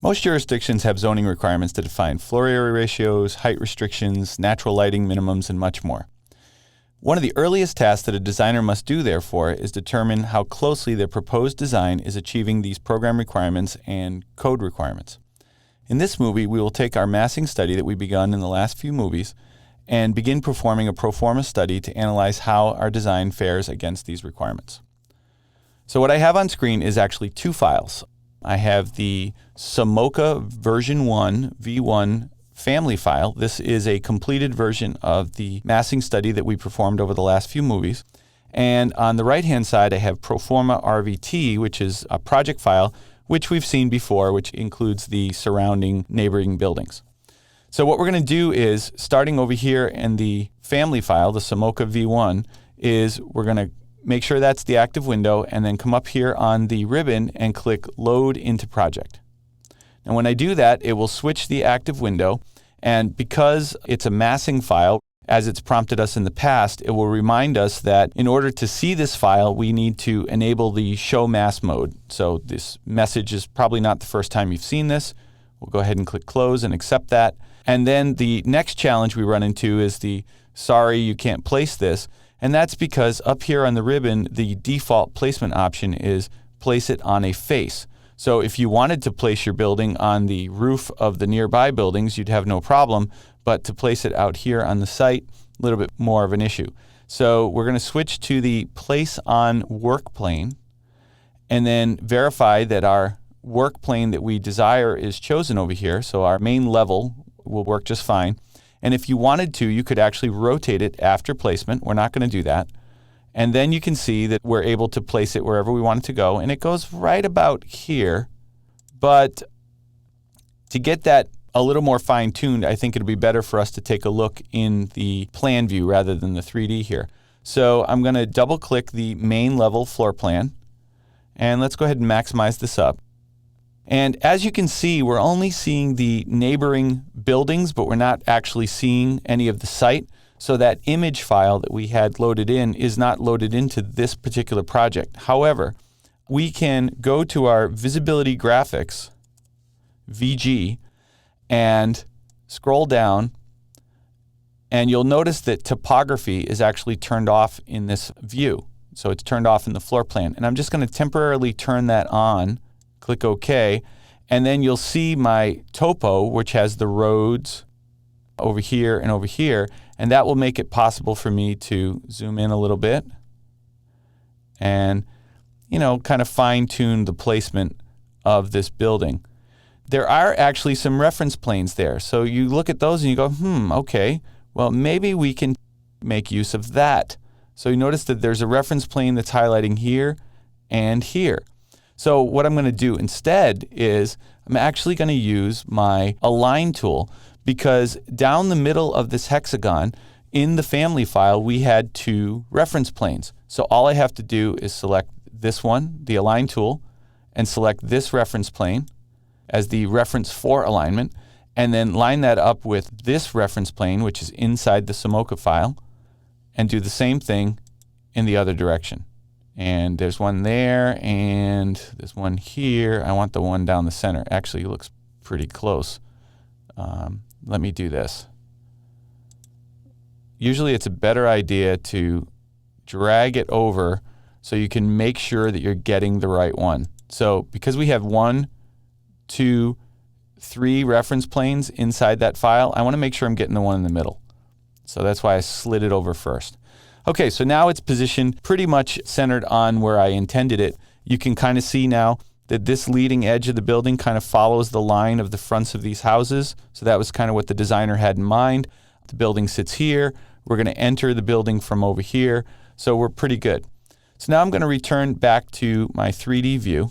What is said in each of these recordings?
Most jurisdictions have zoning requirements that define floor area ratios, height restrictions, natural lighting minimums, and much more. One of the earliest tasks that a designer must do, therefore, is determine how closely their proposed design is achieving these program requirements and code requirements. In this movie, we will take our massing study that we've begun in the last few movies and begin performing a pro forma study to analyze how our design fares against these requirements. So what I have on screen is actually two files. I have the SOMOCA version 1 V1 family file. This is a completed version of the massing study that we performed over the last few movies. And on the right-hand side, I have Proforma RVT, which is a project file, which we've seen before, which includes the surrounding neighboring buildings. So what we're going to do is, starting over here in the family file, the SOMOCA V1, is we're going to make sure that's the active window, and then come up here on the ribbon and click Load into Project. And when I do that, it will switch the active window, and because it's a massing file, as it's prompted us in the past, it will remind us that in order to see this file, we need to enable the Show Mass mode. So this message is probably not the first time you've seen this. We'll go ahead and click Close and accept that. And then the next challenge we run into is the sorry, you can't place this. And that's because up here on the ribbon, the default placement option is place it on a face. So if you wanted to place your building on the roof of the nearby buildings, you'd have no problem. But to place it out here on the site, a little bit more of an issue. So we're going to switch to the Place on Work plane and then verify that our work plane that we desire is chosen over here. So our main level will work just fine. And if you wanted to, you could actually rotate it after placement. We're not going to do that. And then you can see that we're able to place it wherever we want it to go. And it goes right about here. But to get that a little more fine-tuned, I think it'll be better for us to take a look in the plan view rather than the 3D here. So I'm going to double-click the main level floor plan. And let's go ahead and maximize this up. And as you can see, we're only seeing the neighboring buildings, but we're not actually seeing any of the site. So that image file that we had loaded in is not loaded into this particular project. However, we can go to our Visibility Graphics, VG, and scroll down, and you'll notice that topography is actually turned off in this view. So it's turned off in the floor plan. And I'm just going to temporarily turn that on, click OK, and then you'll see my topo, which has the roads over here and over here, and that will make it possible for me to zoom in a little bit and, kind of fine-tune the placement of this building. There are actually some reference planes there. So you look at those and you go, okay, well, maybe we can make use of that. So you notice that there's a reference plane that's highlighting here and here. So what I'm going to do instead is I'm actually going to use my Align tool, because down the middle of this hexagon in the family file, we had two reference planes. So all I have to do is select this one, the Align tool, and select this reference plane as the reference for alignment, and then line that up with this reference plane, which is inside the SOMOCA file, and do the same thing in the other direction. And there's one there, and there's one here. I want the one down the center. Actually, it looks pretty close. Let me do this. Usually it's a better idea to drag it over so you can make sure that you're getting the right one. So because we have 1, 2, 3 reference planes inside that file, I want to make sure I'm getting the one in the middle. So that's why I slid it over first. Okay, so now it's positioned pretty much centered on where I intended it. You can kind of see now that this leading edge of the building kind of follows the line of the fronts of these houses. So that was kind of what the designer had in mind. The building sits here. We're going to enter the building from over here. So we're pretty good. So now I'm going to return back to my 3D view.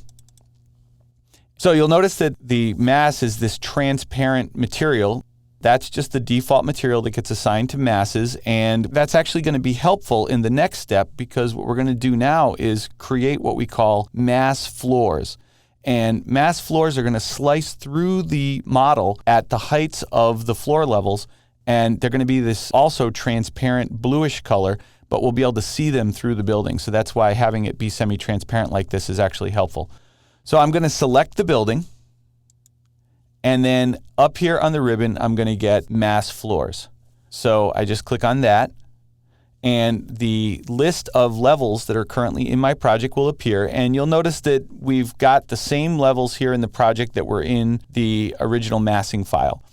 So you'll notice that the mass is this transparent material. That's just the default material that gets assigned to masses, and that's actually going to be helpful in the next step, because what we're going to do now is create what we call mass floors. And mass floors are going to slice through the model at the heights of the floor levels, and they're going to be this also transparent bluish color, but we'll be able to see them through the building. So that's why having it be semi-transparent like this is actually helpful. So I'm going to select the building, And then up here on the ribbon, I'm going to get mass floors. So I just click on that, and the list of levels that are currently in my project will appear. And you'll notice that we've got the same levels here in the project that were in the original massing file.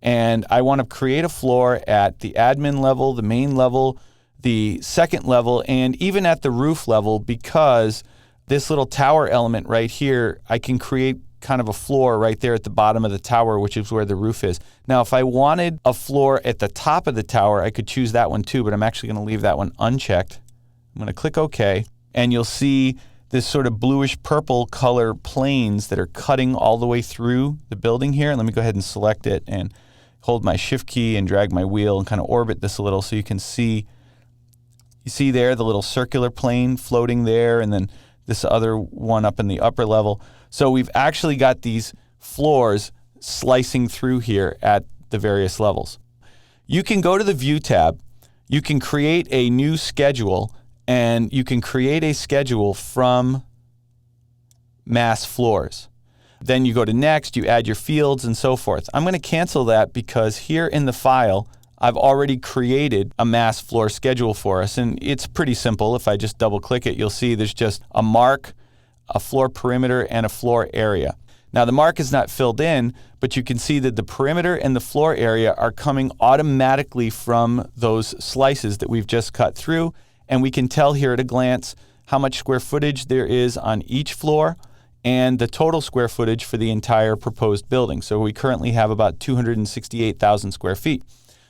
And I want to create a floor at the admin level, the main level, the second level, and even at the roof level, because this little tower element right here, I can create kind of a floor right there at the bottom of the tower, which is where the roof is. Now, if I wanted a floor at the top of the tower, I could choose that one too, but I'm actually going to leave that one unchecked. I'm going to click OK, and you'll see this sort of bluish purple color planes that are cutting all the way through the building here. And let me go ahead and select it and hold my shift key and drag my wheel and kind of orbit this a little so you can see. You see there the little circular plane floating there, and then this other one up in the upper level. So we've actually got these floors slicing through here at the various levels. You can go to the View tab, you can create a new schedule, and you can create a schedule from mass floors. Then you go to Next, you add your fields and so forth. I'm going to cancel that because here in the file, I've already created a mass floor schedule for us, and it's pretty simple. If I just double click it, you'll see there's just a mark, a floor perimeter, and a floor area. Now the mark is not filled in, but you can see that the perimeter and the floor area are coming automatically from those slices that we've just cut through, and we can tell here at a glance how much square footage there is on each floor and the total square footage for the entire proposed building. So we currently have about 268,000 square feet.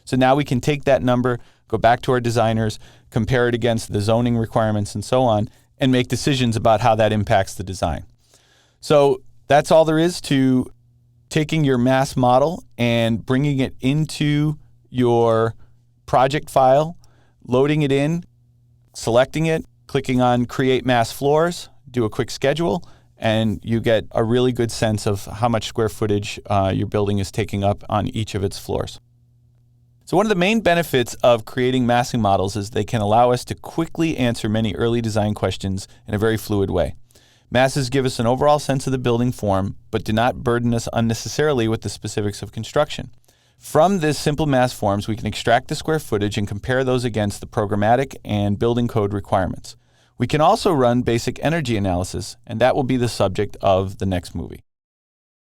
So now we can take that number, go back to our designers, compare it against the zoning requirements and so on, and make decisions about how that impacts the design. So that's all there is to taking your mass model and bringing it into your project file, loading it in, selecting it, clicking on Create Mass Floors, do a quick schedule, and you get a really good sense of how much square footage your building is taking up on each of its floors. So one of the main benefits of creating massing models is they can allow us to quickly answer many early design questions in a very fluid way. Masses give us an overall sense of the building form, but do not burden us unnecessarily with the specifics of construction. From this simple mass forms, we can extract the square footage and compare those against the programmatic and building code requirements. We can also run basic energy analysis, and that will be the subject of the next movie.